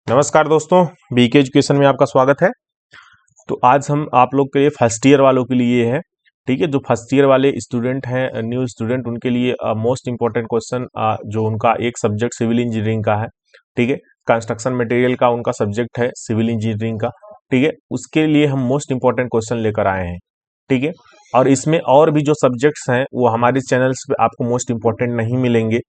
नमस्कार दोस्तों, BK education में आपका स्वागत है। तो आज हम आप लोग के लिए फर्स्ट ईयर वालों के लिए है। ठीक है, जो फर्स्ट ईयर वाले स्टूडेंट हैं, न्यू स्टूडेंट, उनके लिए मोस्ट इंपॉर्टेंट क्वेश्चन जो उनका एक सब्जेक्ट सिविल इंजीनियरिंग का है। ठीक है, कंस्ट्रक्शन मटेरियल का उनका सब्जेक्ट है सिविल इंजीनियरिंग का। ठीक है, उसके लिए हम मोस्ट इंपॉर्टेंट क्वेश्चन लेकर आए हैं। ठीक है, और इसमें और भी जो सब्जेक्ट्स हैं वो हमारे चैनल्स पे आपको मोस्ट इंपॉर्टेंट नहीं मिलेंगे,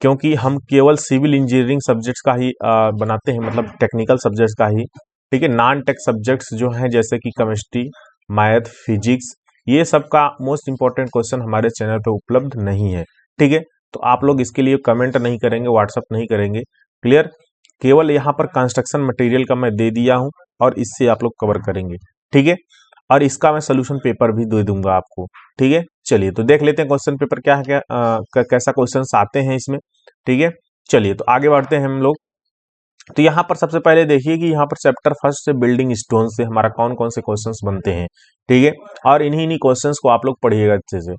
क्योंकि हम केवल सिविल इंजीनियरिंग सब्जेक्ट्स का ही बनाते हैं, मतलब टेक्निकल सब्जेक्ट्स का ही। ठीक है, नॉन टेक सब्जेक्ट्स जो हैं जैसे कि केमिस्ट्री, मैथ, फिजिक्स, ये सब का मोस्ट इंपॉर्टेंट क्वेश्चन हमारे चैनल पे उपलब्ध नहीं है। ठीक है, तो आप लोग इसके लिए कमेंट नहीं करेंगे, व्हाट्सअप नहीं करेंगे। क्लियर? केवल यहाँ पर कंस्ट्रक्शन मटेरियल का मैं दे दिया हूँ और इससे आप लोग कवर करेंगे। ठीक है, और इसका मैं सोल्यूशन पेपर भी दे दूंगा आपको। ठीक है, चलिए तो देख लेते हैं क्वेश्चन पेपर क्या है, कैसा क्वेश्चंस आते हैं इसमें। ठीक है, चलिए तो आगे बढ़ते हैं हम लोग। तो यहाँ पर सबसे पहले देखिए कि यहाँ पर चैप्टर फर्स्ट से बिल्डिंग स्टोन से हमारा कौन कौन से क्वेश्चंस बनते हैं। ठीक है, और इन्हीं क्वेश्चंस को आप लोग पढ़िएगा अच्छे से।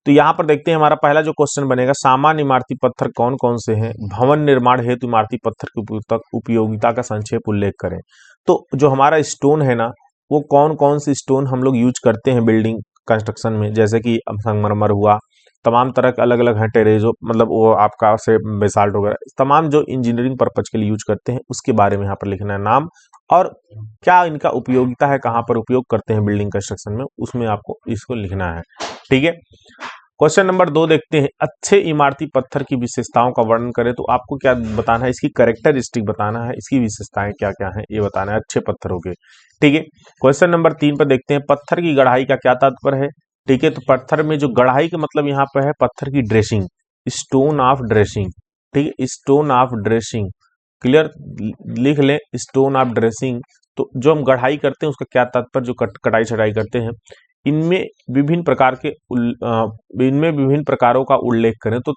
तो यहाँ पर देखते हैं हमारा पहला जो क्वेश्चन बनेगा, सामान्य इमारती पत्थर कौन कौन से हैं, भवन निर्माण हेतु इमारती पत्थर की उपयोगिता का संक्षेप उल्लेख करें। तो जो हमारा स्टोन है ना, वो कौन कौन से स्टोन हम लोग यूज करते हैं बिल्डिंग कंस्ट्रक्शन में, जैसे कि संगमरमर हुआ, तमाम तरह के अलग अलग हैं, टेरेजो मतलब वो आपका से बेसाल्ट वगैरह, तमाम जो इंजीनियरिंग पर्पज के लिए यूज करते हैं उसके बारे में यहाँ पर लिखना है नाम, और क्या इनका उपयोगिता है, कहाँ पर उपयोग करते हैं बिल्डिंग कंस्ट्रक्शन में, उसमें आपको इसको लिखना है। ठीक है, क्वेश्चन नंबर 2 देखते हैं, अच्छे इमारती पत्थर की विशेषताओं का वर्णन करें। तो आपको क्या बताना है, इसकी कैरेक्टरिस्टिक बताना है, इसकी विशेषताएं क्या क्या है ये बताना है अच्छे पत्थरों के। ठीक है, क्वेश्चन नंबर 3 पर देखते हैं, पत्थर की गढ़ाई का क्या तात्पर्य है। ठीक है, तो पत्थर में जो गढ़ाई का मतलब यहाँ पे है पत्थर की ड्रेसिंग, स्टोन ऑफ ड्रेसिंग। ठीक है, स्टोन ऑफ ड्रेसिंग, क्लियर, लिख लें स्टोन ऑफ ड्रेसिंग। तो जो हम गढ़ाई करते हैं उसका क्या तात्पर्य, जो कटाई छटाई करते हैं, इनमें विभिन्न प्रकार के इनमें विभिन्न प्रकारों का उल्लेख करें। तो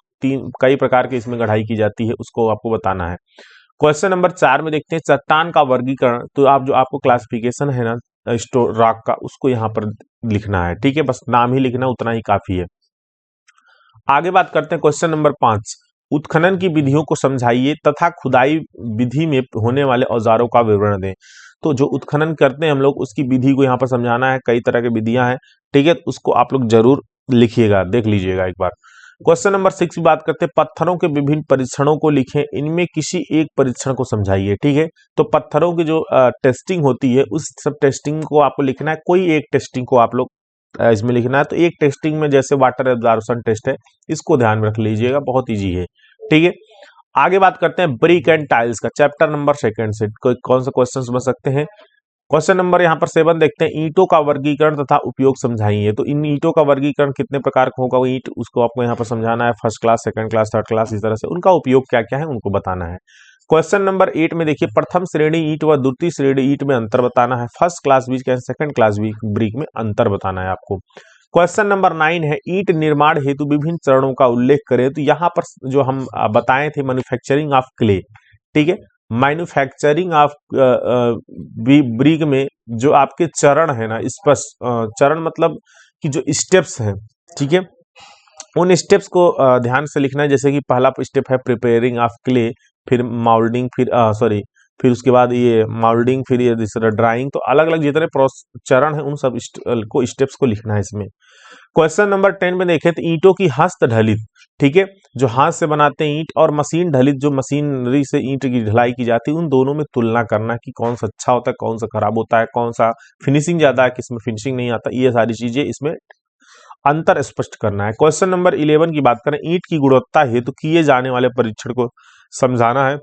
कई प्रकार के इसमें गढ़ाई की जाती है, उसको आपको बताना है। क्वेश्चन नंबर 4 में देखते हैं, चट्टान का वर्गीकरण। तो आप जो आपको क्लासिफिकेशन है ना रॉक का, उसको यहाँ पर लिखना है। ठीक है, बस नाम ही लिखना, उतना ही काफी है। आगे बात करते हैं क्वेश्चन नंबर 5, उत्खनन की विधियों को समझाइए तथा खुदाई विधि में होने वाले औजारों का विवरण दें। तो जो उत्खनन करते हैं हम लोग, उसकी विधि को यहाँ पर समझाना है, कई तरह की विधियां हैं। ठीक है, उसको आप लोग जरूर लिखिएगा, देख लीजिएगा एक बार। क्वेश्चन नंबर 6 की बात करते हैं, पत्थरों के विभिन्न परीक्षणों को लिखें, इनमें किसी एक परीक्षण को समझाइए। ठीक है, तो पत्थरों की जो टेस्टिंग होती है, उस सब टेस्टिंग को आपको लिखना है, कोई एक टेस्टिंग को आप लोग इसमें लिखना है। तो एक टेस्टिंग में जैसे वाटर एब्जॉर्प्शन टेस्ट है, इसको ध्यान में रख लीजिएगा, बहुत इजी है। ठीक है, आगे बात करते हैं ब्रिक एंड टाइल्स का, चैप्टर नंबर 2 से कौन से क्वेश्चंस बन सकते हैं। क्वेश्चन नंबर यहाँ पर 7 देखते हैं, ईंटों का वर्गीकरण तथा उपयोग समझाइए। तो इन ईंटों का वर्गीकरण कितने प्रकार का होगा, ईंट उसको आपको यहाँ पर समझाना है, first class, second class, third class, इस तरह से उनका उपयोग क्या क्या है उनको बताना है। क्वेश्चन नंबर 8 में देखिए, प्रथम श्रेणी ईंट व द्वितीय श्रेणी ईंट में अंतर बताना है, first class brick and second class brick में अंतर बताना है आपको। क्वेश्चन नंबर 9 है, ईंट निर्माण हेतु विभिन्न चरणों का उल्लेख करें। तो यहाँ पर जो हम बताए थे, मैन्युफैक्चरिंग ऑफ क्ले। ठीक है, मैन्युफैक्चरिंग ऑफ ब्रिक में जो आपके चरण है ना, स्पष्ट चरण मतलब कि जो स्टेप्स हैं, ठीक है, उन स्टेप्स को ध्यान से लिखना है। जैसे कि पहला स्टेप है प्रिपेयरिंग ऑफ क्ले, फिर माउल्डिंग, फिर सॉरी फिर उसके बाद ये माउल्डिंग, फिर ये दूसरा ड्राइंग। तो अलग अलग जितने चरण है उन सब को स्टेप्स को लिखना है इसमें। क्वेश्चन नंबर 10 में देखें, तो ईंटों की हस्त ढलित, ठीक है, जो हाथ से बनाते हैं ईंट, और मशीन ढलित जो मशीनरी से ईंट की ढलाई की जाती है, उन दोनों में तुलना करना कि कौन सा अच्छा होता है, कौन सा खराब होता है, कौन सा फिनिशिंग ज्यादा है, किसमें फिनिशिंग नहीं आता, ये सारी चीजें इसमें अंतर स्पष्ट करना है। क्वेश्चन नंबर 11 की बात करें, ईंट की गुणवत्ता हेतु किए जाने वाले परीक्षण को समझाना है।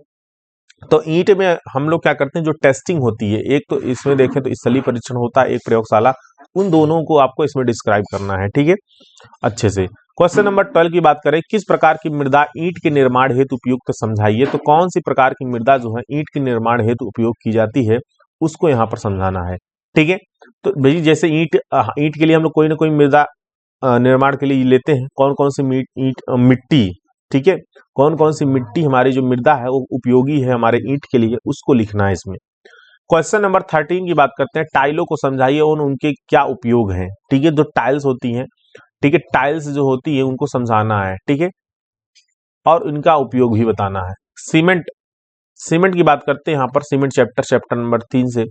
तो ईंट में हम लोग क्या करते हैं, जो टेस्टिंग होती है, एक तो इसमें देखें तो स्थलीय परीक्षण होता है, एक प्रयोगशाला, उन दोनों को आपको इसमें डिस्क्राइब करना है। ठीक है, अच्छे से। क्वेश्चन नंबर 12 की बात करें, किस प्रकार की मृदा ईंट के निर्माण हेतु उपयुक्त समझाइए। तो कौन सी प्रकार की मृदा जो है ईंट के निर्माण हेतु उपयोग की जाती है, उसको यहाँ पर समझाना है। ठीक है, तो भाई जैसे ईंट ईंट के लिए हम लोग कोई ना कोई मृदा निर्माण के लिए लेते हैं, कौन कौन सी ईंट मिट्टी, ठीक है, कौन कौन सी मिट्टी हमारी जो मृदा है वो उपयोगी है हमारे ईंट के लिए, उसको लिखना है इसमें। क्वेश्चन नंबर 13 की बात करते हैं, टाइलों को समझाइए और उनके क्या उपयोग हैं। ठीक है, जो टाइल्स होती हैं, ठीक है, टाइल्स जो होती है उनको समझाना है। ठीक है, और इनका उपयोग भी बताना है। सीमेंट सीमेंट की बात करते हैं यहाँ पर, सीमेंट चैप्टर नंबर 3 से।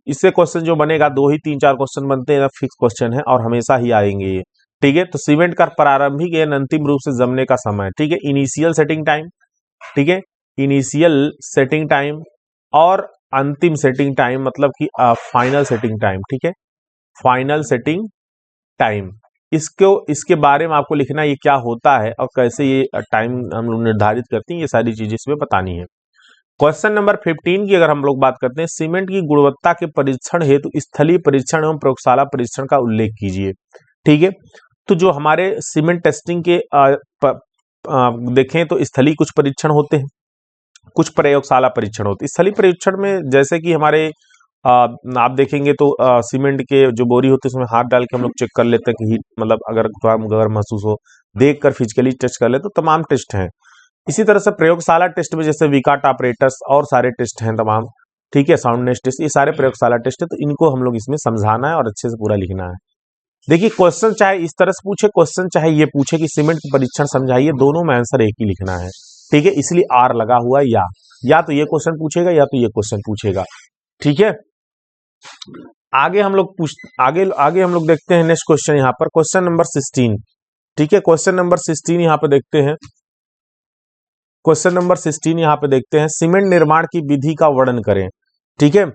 इससे क्वेश्चन जो बनेगा 2 ही 3 4 क्वेश्चन बनते हैं, फिक्स क्वेश्चन है और हमेशा ही आएंगे ये। ठीक है, तो सीमेंट का प्रारंभिक या अंतिम रूप से जमने का समय, ठीक है, इनिशियल सेटिंग टाइम, ठीक है, इनिशियल सेटिंग टाइम और अंतिम सेटिंग टाइम मतलब कि फाइनल सेटिंग टाइम, ठीक है, फाइनल सेटिंग टाइम। इसके बारे में आपको लिखना ये क्या होता है और कैसे ये टाइम हम लोग निर्धारित करते हैं, ये सारी चीजें इसमें बतानी है। क्वेश्चन नंबर 15 की अगर हम लोग बात करते हैं, सीमेंट की गुणवत्ता के परीक्षण हेतु स्थलीय परीक्षण एवं प्रयोगशाला परीक्षण का उल्लेख कीजिए। ठीक है, तो जो हमारे सीमेंट टेस्टिंग के देखें तो स्थलीय कुछ परीक्षण होते हैं, कुछ प्रयोगशाला परीक्षण होते हैं। स्थलीय परीक्षण में जैसे कि हमारे आप देखेंगे तो सीमेंट के जो बोरी होती है उसमें हाथ डाल के हम लोग चेक कर लेते हैं कि हीट मतलब अगर थोड़ा गर्म महसूस हो, देख कर फिजिकली टेस्ट कर ले, तो तमाम टेस्ट हैं। इसी तरह से प्रयोगशाला टेस्ट में जैसे विकाट ऑपरेटर्स और सारे टेस्ट हैं तमाम, ठीक है, साउंडनेस टेस्ट, ये सारे प्रयोगशाला टेस्ट है, तो इनको हम लोग इसमें समझाना है और अच्छे से पूरा लिखना है। देखिए क्वेश्चन चाहे इस तरह से पूछे, क्वेश्चन चाहे ये पूछे कि सीमेंट परीक्षण समझाइए, दोनों में आंसर एक ही लिखना है। ठीक है, इसलिए आर लगा हुआ है, या तो ये क्वेश्चन पूछेगा या तो ये क्वेश्चन पूछेगा। ठीक है, आगे हम लोग देखते हैं नेक्स्ट क्वेश्चन यहाँ पर, क्वेश्चन नंबर 16। ठीक है, क्वेश्चन नंबर 16 यहाँ पे देखते हैं, क्वेश्चन नंबर 16 यहाँ पे देखते हैं, सीमेंट निर्माण की विधि का वर्णन करें। ठीक है,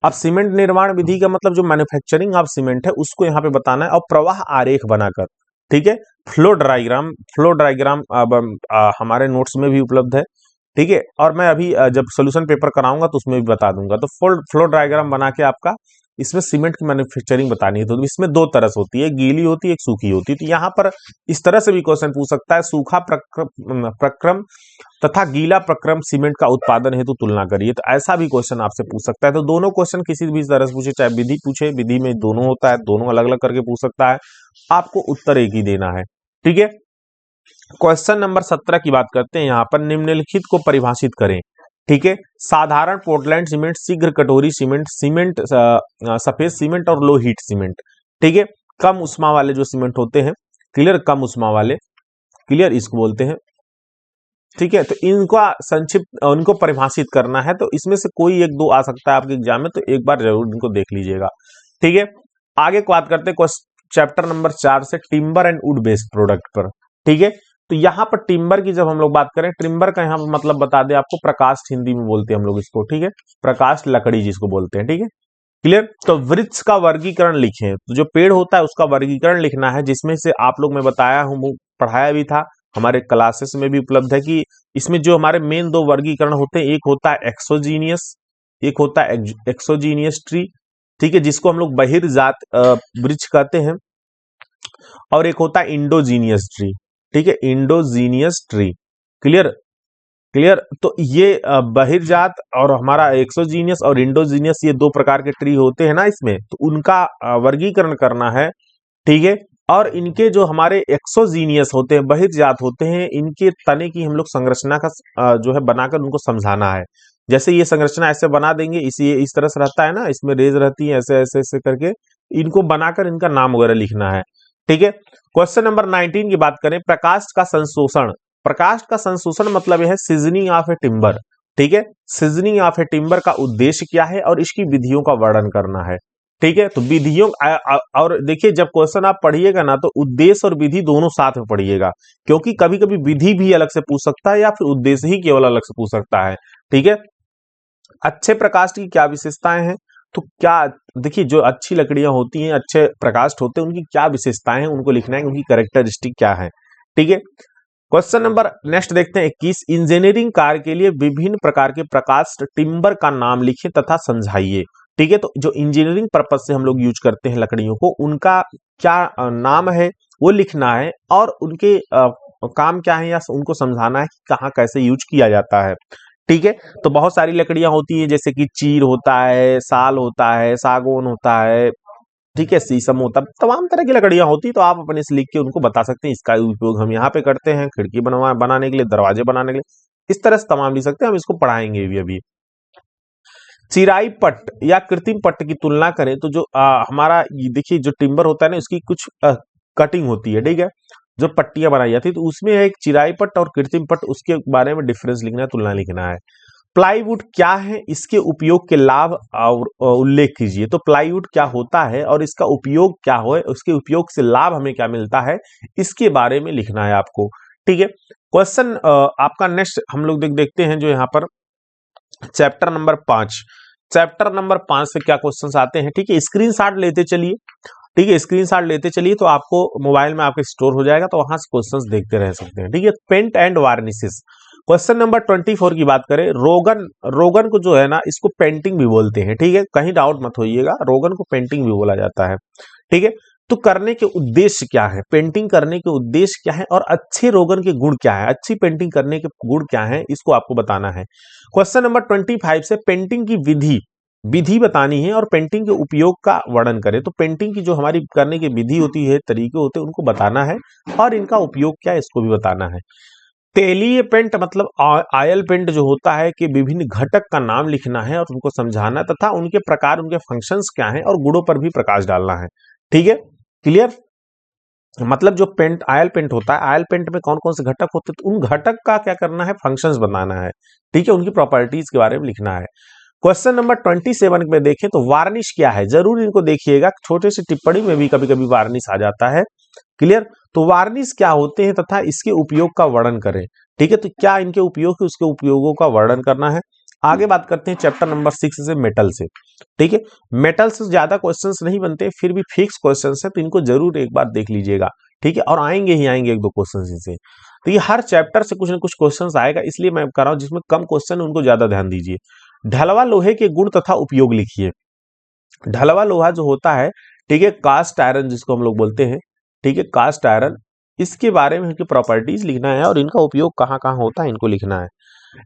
अब सीमेंट निर्माण विधि का मतलब जो मैन्युफैक्चरिंग ऑफ सीमेंट है उसको यहाँ पे बताना है और प्रवाह आरेख बनाकर। ठीक है, फ्लो डायग्राम हमारे नोट्स में भी उपलब्ध है। ठीक है, और मैं अभी जब सोल्यूशन पेपर कराऊंगा तो उसमें भी बता दूंगा। तो फ्लो डायग्राम बना के आपका इसमें सीमेंट की मैन्युफैक्चरिंग बतानी है। तो इसमें दो तरह से होती है, गीली होती है, एक सूखी होती है। तो यहाँ पर इस तरह से भी क्वेश्चन पूछ सकता है, सूखा प्रक्रम तथा गीला प्रक्रम सीमेंट का उत्पादन हेतु तुलना करिए। तो ऐसा भी क्वेश्चन आपसे पूछ सकता है। तो दोनों क्वेश्चन किसी भी तरह से पूछे, चाहे विधि पूछे, विधि में दोनों होता है, दोनों अलग अलग करके पूछ सकता है, आपको उत्तर एक ही देना है। ठीक है, क्वेश्चन नंबर 17 की बात करते हैं, यहाँ पर निम्नलिखित को परिभाषित करें। ठीक है, साधारण पोर्टलैंड सीमेंट, शीघ्र कटोरी सीमेंट, सफेद सीमेंट और लो हीट सीमेंट। ठीक है, कम उष्मा वाले जो सीमेंट होते हैं, क्लियर, कम उष्मा वाले, क्लियर इसको बोलते हैं। ठीक है, तो इनका संक्षिप्त उनको परिभाषित करना है। तो इसमें से कोई एक दो आ सकता है आपके एग्जाम में, तो एक बार जरूर इनको देख लीजिएगा। ठीक है, आगे बात करते हैं चैप्टर नंबर 4 से, timber and would based product पर। ठीक है, तो यहाँ पर टिम्बर की जब हम लोग बात करें, टिम्बर का यहाँ पर मतलब बता दें आपको, प्रकाष्ठ हिंदी में बोलते हैं हम लोग इसको। ठीक है, प्रकाष्ठ लकड़ी जिसको बोलते हैं। ठीक है, क्लियर। तो वृक्ष का वर्गीकरण लिखें, तो जो पेड़ होता है उसका वर्गीकरण लिखना है, जिसमें से आप लोग मैं बताया हूँ, पढ़ाया भी था, हमारे क्लासेस में भी उपलब्ध है कि इसमें जो हमारे मेन दो वर्गीकरण होते हैं, एक होता है एक्सोजीनियस, एक होता है एक्सोजीनियस ट्री। ठीक है, जिसको हम लोग बहिर्जात वृक्ष कहते हैं, और एक होता है इंडोजीनियस ट्री। ठीक है, इंडोजीनियस ट्री, क्लियर। तो ये बहिर्जात और हमारा एक्सोजीनियस और इंडोजीनियस, ये दो प्रकार के ट्री होते हैं ना इसमें, तो उनका वर्गीकरण करना है। ठीक है, और इनके जो हमारे एक्सोजीनियस होते हैं, बहिर्जात होते हैं, इनके तने की हम लोग संरचना का जो है बनाकर उनको समझाना है। जैसे ये संरचना ऐसे बना देंगे, इस तरह से रहता है ना, इसमें रेज रहती है, ऐसे ऐसे ऐसे करके इनको बनाकर इनका नाम वगैरह लिखना है। ठीक है, क्वेश्चन नंबर 19 की बात करें, प्रकाश का संशोषण। प्रकाश का संशोषण मतलब यह है सीजनिंग ऑफ ए टिम्बर। ठीक है, सीजनिंग ऑफ ए टिम्बर का उद्देश्य क्या है और इसकी विधियों का वर्णन करना है। ठीक है, तो विधियों और देखिए जब क्वेश्चन आप पढ़िएगा ना, तो उद्देश्य और विधि दोनों साथ में पढ़िएगा, क्योंकि कभी कभी विधि भी अलग से पूछ सकता है या फिर उद्देश्य ही केवल अलग से पूछ सकता है। ठीक है, अच्छे प्रकाश की क्या विशेषताएं हैं, तो क्या देखिए, जो अच्छी लकड़ियां होती हैं, अच्छे प्रकाश होते हैं, उनकी क्या विशेषताएं हैं उनको लिखना है, उनकी कैरेक्टरिस्टिक क्या है। ठीक है, क्वेश्चन नंबर नेक्स्ट देखते हैं 21, इंजीनियरिंग कार्य के लिए विभिन्न प्रकार के प्रकाश टिम्बर का नाम लिखें तथा समझाइए। ठीक है, तो जो इंजीनियरिंग पर्पज से हम लोग यूज करते हैं लकड़ियों को, उनका क्या नाम है वो लिखना है, और उनके काम क्या है या उनको समझाना है कि कहाँ कैसे यूज किया जाता है। ठीक है, तो बहुत सारी लकड़ियां होती हैं, जैसे कि चीर होता है, साल होता है, सागौन होता है, ठीक है, शीशम होता है, तमाम तरह की लकड़ियां होती, तो आप अपने से लिख के उनको बता सकते हैं, इसका उपयोग हम यहाँ पे करते हैं खिड़की बनाने के लिए, दरवाजे बनाने के लिए, इस तरह से तमाम लिख सकते हैं। हम इसको पढ़ाएंगे भी अभी। चिराई पट्ट या कृत्रिम पट्ट की तुलना करें, तो जो हमारा देखिए जो टिम्बर होता है ना, उसकी कुछ कटिंग होती है। ठीक है, जो पट्टियां बनाई जाती है, तो उसमें एक चिराई पट्ट और कृत्रिम पट्ट, उसके बारे में डिफरेंस लिखना है, तुलना लिखना है। प्लाईवुड क्या है, इसके उपयोग के लाभ और उल्लेख कीजिए। तो प्लाईवुड क्या होता है और इसका उपयोग क्या हो, उसके उपयोग से लाभ हमें क्या मिलता है, इसके बारे में लिखना है आपको। ठीक है, क्वेश्चन आपका नेक्स्ट हम लोग देखते हैं जो यहाँ पर चैप्टर नंबर 5, चैप्टर नंबर 5 से क्या क्वेश्चंस आते हैं। ठीक है, स्क्रीनशॉट लेते चलिए। ठीक है, स्क्रीनशॉट लेते चलिए तो आपको मोबाइल में आपके स्टोर हो जाएगा, तो वहां से क्वेश्चंस देखते रह सकते हैं। ठीक है, paint and varnishes. Question number 24 की बात करें, रोगन, रोगन को जो है ना इसको पेंटिंग भी बोलते हैं। ठीक है, कहीं डाउट मत होइएगा, रोगन को पेंटिंग भी बोला जाता है। ठीक है, तो करने के उद्देश्य क्या है, पेंटिंग करने के उद्देश्य क्या है और अच्छे रोगन के गुण क्या है, अच्छी पेंटिंग करने के गुण क्या है, इसको आपको बताना है। क्वेश्चन नंबर 25 से पेंटिंग की विधि विधि बतानी है और पेंटिंग के उपयोग का वर्णन करें। तो पेंटिंग की जो हमारी करने की विधि होती है, तरीके होते हैं, उनको बताना है और इनका उपयोग क्या है इसको भी बताना है। तेलीय पेंट मतलब ऑयल पेंट जो होता है कि विभिन्न घटक का नाम लिखना है और उनको समझाना तथा उनके प्रकार, उनके फंक्शंस क्या हैं और गुणों पर भी प्रकाश डालना है। ठीक है, क्लियर। मतलब जो पेंट, ऑयल पेंट होता है, ऑयल पेंट में कौन कौन से घटक होते हैं, तो उन घटक का क्या करना है, फंक्शंस बताना है। ठीक है, उनकी प्रॉपर्टीज के बारे में लिखना है। क्वेश्चन नंबर 27 में देखें तो वार्निश क्या है, जरूर इनको देखिएगा, छोटे से टिप्पणी में भी कभी कभी वार्निश आ जाता है। क्लियर, तो वार्निश क्या होते हैं तथा इसके उपयोग का वर्णन करें। ठीक है, तो क्या इनके उपयोग है, उसके उपयोगों का वर्णन करना है। आगे बात करते हैं चैप्टर नंबर 6 से मेटल से। ठीक है, मेटल से ज्यादा क्वेश्चंस नहीं बनते, फिर भी फिक्स क्वेश्चंस है, तो इनको जरूर एक बार देख लीजिएगा। ठीक है, और आएंगे ही आएंगे एक दो क्वेश्चन इनसे। तो ये हर चैप्टर से कुछ ना कुछ क्वेश्चंस आएगा, इसलिए मैं कह रहा हूं जिसमें कम क्वेश्चन है उनको ज्यादा ध्यान दीजिए। ढलवा लोहे के गुण तथा उपयोग लिखिए। ढलवा लोहा जो होता है, ठीक है, कास्ट आयरन जिसको हम लोग बोलते हैं, ठीक है, कास्ट आयरन, इसके बारे में इनकी प्रॉपर्टीज लिखना है और इनका उपयोग कहाँ कहाँ होता है इनको लिखना है।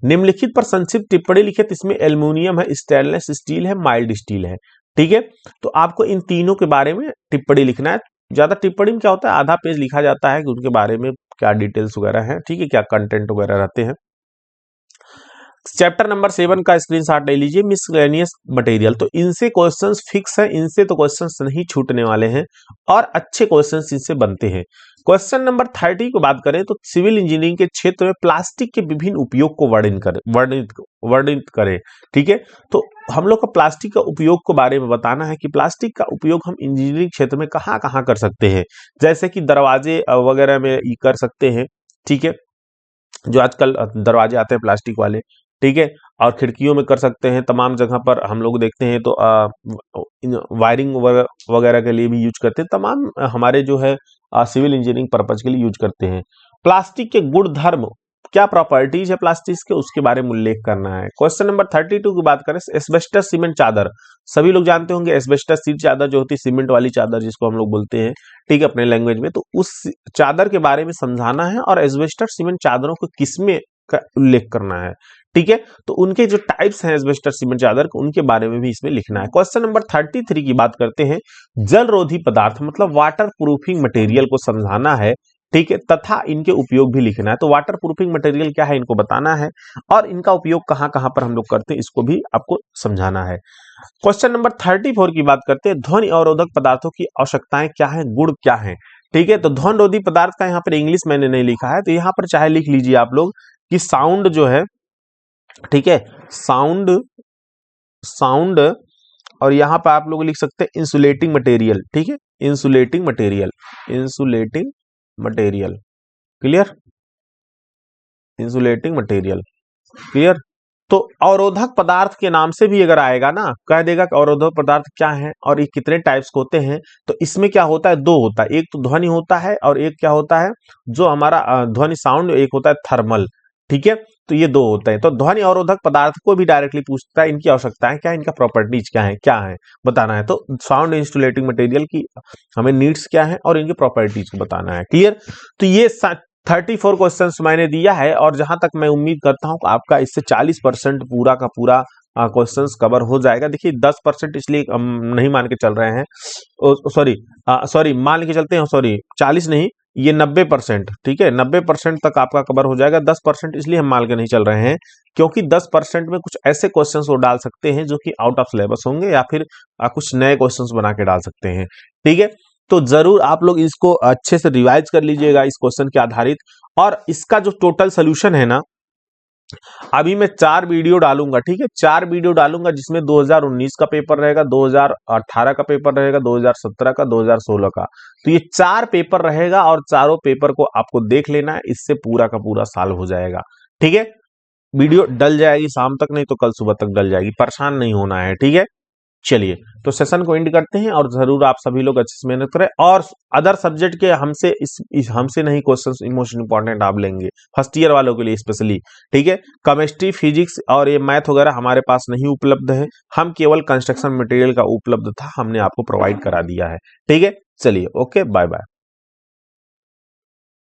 निम्नलिखित पर संक्षिप्त टिप्पणी लिखे, तो इसमें एल्युमिनियम है, स्टेनलेस स्टील है, माइल्ड स्टील है। ठीक है, तो आपको इन तीनों के बारे में टिप्पणी लिखना है। ज्यादा टिप्पणी में क्या होता है, आधा पेज लिखा जाता है कि उनके बारे में क्या डिटेल्स वगैरह है। ठीक है, क्या कंटेंट वगैरह रहते हैं। चैप्टर नंबर 7 का स्क्रीनशॉट ले लीजिए, मिसलेनियस मटेरियल। तो इनसे क्वेश्चंस फिक्स है, इनसे तो क्वेश्चंस नहीं छूटने वाले हैं और अच्छे क्वेश्चंस इनसे बनते हैं। क्वेश्चन नंबर 30 को बात करें तो सिविल इंजीनियरिंग के क्षेत्र में प्लास्टिक के विभिन्न उपयोग को वर्णित करें। ठीक है, तो हम लोग का प्लास्टिक का उपयोग के बारे में बताना है कि प्लास्टिक का उपयोग हम इंजीनियरिंग क्षेत्र में कहाँ कहाँ कर सकते हैं। जैसे कि दरवाजे वगैरह में कर सकते हैं। ठीक है, जो आजकल दरवाजे आते हैं प्लास्टिक वाले, ठीक है, और खिड़कियों में कर सकते हैं। तमाम जगह पर हम लोग देखते हैं तो वायरिंग वगैरह के लिए भी यूज करते हैं। तमाम हमारे जो है सिविल इंजीनियरिंग पर्पज के लिए यूज करते हैं। प्लास्टिक के गुण धर्म, क्या प्रॉपर्टीज है प्लास्टिक के, उसके बारे में उल्लेख करना है। क्वेश्चन नंबर 32 की बात करें, एस्बेस्टस सीमेंट चादर, सभी लोग जानते होंगे एस्बेस्टस सीट चादर जो होती है, सीमेंट वाली चादर जिसको हम लोग बोलते हैं, ठीक है, अपने लैंग्वेज में, तो उस चादर के बारे में समझाना है और एस्बेस्टस सीमेंट चादरों को किसमें का उल्लेख करना है। ठीक है, तो उनके जो टाइप्स हैं एस्बेस्टस सीमेंट चादर के, उनके बारे में भी इसमें लिखना है। क्वेश्चन नंबर 33 की बात करते हैं, जलरोधी पदार्थ मतलब वाटर प्रूफिंग मटेरियल को समझाना है। ठीक है, तथा इनके उपयोग भी लिखना है। तो वाटर प्रूफिंग मटेरियल क्या है इनको बताना है और इनका उपयोग कहां कहां पर हम लोग करते हैं इसको भी आपको समझाना है। क्वेश्चन नंबर 34 की बात करते हैं, ध्वनि अवरोधक पदार्थों की आवश्यकताएं क्या है, गुण क्या है। ठीक है, तो ध्वनि रोधी पदार्थ का यहाँ पर इंग्लिश मैंने नहीं लिखा है, तो यहाँ पर चाहे लिख लीजिए आप लोग कि साउंड जो है, ठीक है, साउंड, साउंड, और यहां पर आप लोग लिख सकते हैं इंसुलेटिंग मटेरियल। ठीक है, insulating material, insulating material, clear, insulating material, clear. तो अवरोधक पदार्थ के नाम से भी अगर आएगा ना, कह देगा कि अवरोधक पदार्थ क्या है और ये कितने टाइप्स के होते हैं, तो इसमें क्या होता है, दो होता है, एक तो ध्वनि होता है और एक क्या होता है जो हमारा ध्वनि साउंड, एक होता है थर्मल। ठीक है, तो ये दो होते हैं। तो ध्वनि अवरोधक पदार्थ को भी डायरेक्टली पूछता है इनकी आवश्यकताएं क्या है, इनका प्रॉपर्टीज क्या है बताना है। तो साउंड इंसुलेटिंग मटेरियल की हमें नीड्स क्या है और इनके प्रॉपर्टीज को बताना है। क्लियर, तो ये 34 क्वेश्चंस मैंने दिया है और जहां तक मैं उम्मीद करता हूं आपका इससे 40% पूरा का पूरा क्वेश्चंस कवर हो जाएगा। देखिए 10% इसलिए नहीं मान के चल रहे हैं, सॉरी मान के चलते हैं, सॉरी 40 नहीं, ये 90%। ठीक है, 90% तक आपका कवर हो जाएगा। 10% इसलिए हम मान के नहीं चल रहे हैं क्योंकि 10% में कुछ ऐसे क्वेश्चंस वो डाल सकते हैं जो कि आउट ऑफ सिलेबस होंगे या फिर कुछ नए क्वेश्चंस बना के डाल सकते हैं। ठीक है, तो जरूर आप लोग इसको अच्छे से रिवाइज कर लीजिएगा इस क्वेश्चन के आधारित, और इसका जो टोटल सोल्यूशन है ना, अभी मैं 4 वीडियो डालूंगा, ठीक है, 4 वीडियो डालूंगा जिसमें 2019 का पेपर रहेगा, 2018 का पेपर रहेगा, 2017 का, 2016 का। तो ये 4 पेपर रहेगा और चारों पेपर को आपको देख लेना है, इससे पूरा का पूरा साल हो जाएगा। ठीक है, वीडियो डल जाएगी शाम तक, नहीं तो कल सुबह तक डल जाएगी, परेशान नहीं होना है। ठीक है, चलिए तो सेशन को एंड करते हैं, और जरूर आप सभी लोग अच्छे से मेहनत करें, और अदर सब्जेक्ट के हमसे हमसे नहीं क्वेश्चंस मोस्ट इंपॉर्टेंट आप लेंगे फर्स्ट ईयर वालों के लिए स्पेशली। ठीक है, केमिस्ट्री, फिजिक्स और ये मैथ वगैरह हमारे पास नहीं उपलब्ध है, हम केवल कंस्ट्रक्शन मटेरियल का उपलब्ध था, हमने आपको प्रोवाइड करा दिया है। ठीक है, चलिए, ओके, बाय बाय।